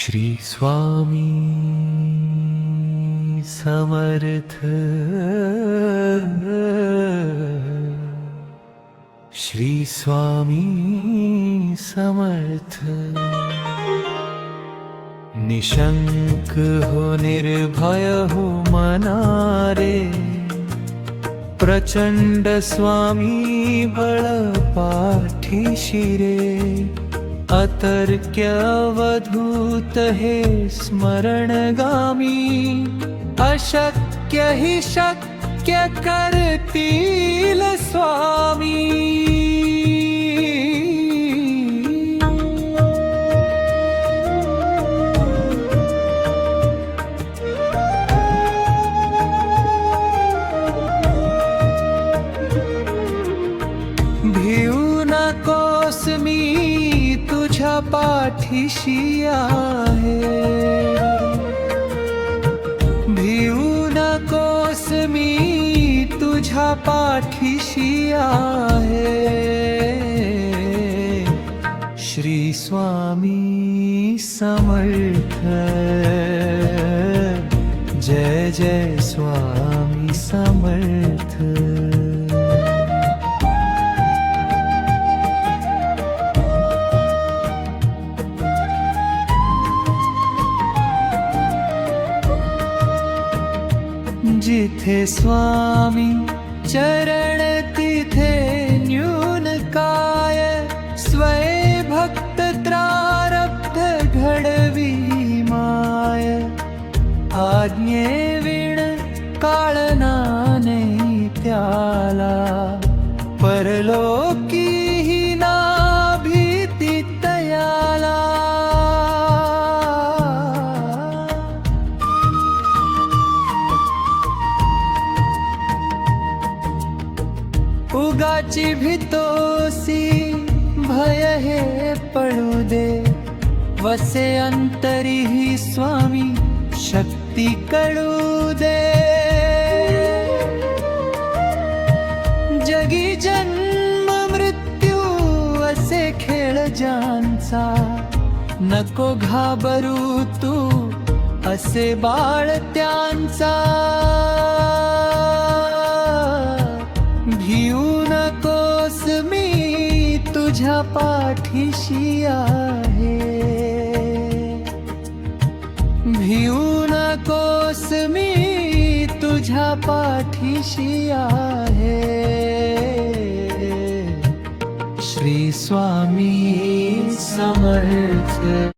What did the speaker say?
श्री स्वामी समर्थ। श्री स्वामी समर्थ। निशंक हो निर्भय हो मनारे, प्रचंड स्वामी बळ पाठीशी रे। अतर्क्य अवधूत हे स्मरणगामी, अशक्य हि शक्य करतील स्वामी। भिऊ नकोस मी तुझ्या पाठीशी आहे, भिऊ नकोस मी तुझ्या पाठीशी आहे। श्री स्वामी समर्थ, जय जय स्वामी समर्थ। जिथे स्वामी चरण तिथे न्यून काय, स्वय भक्त प्रारब्ध घडवी माय। आज्ञे विण काळना नाही त्याला, परलोकी ही ना भीती तयाला। उगाची भीतोसी भय हे पडू दे, वसे अंतरी ही स्वामी शक्ती कळू दे। जगी जन्म मृत्यू असे खेळ ज्यांचा, नको घाबरू तू असे बाळ त्यांचा। भिऊ नकोस मी तुझ्या पाठीशी आहे, भिऊ नकोस मी तुझ्या पाठीशी आहे। श्री स्वामी समर्थ।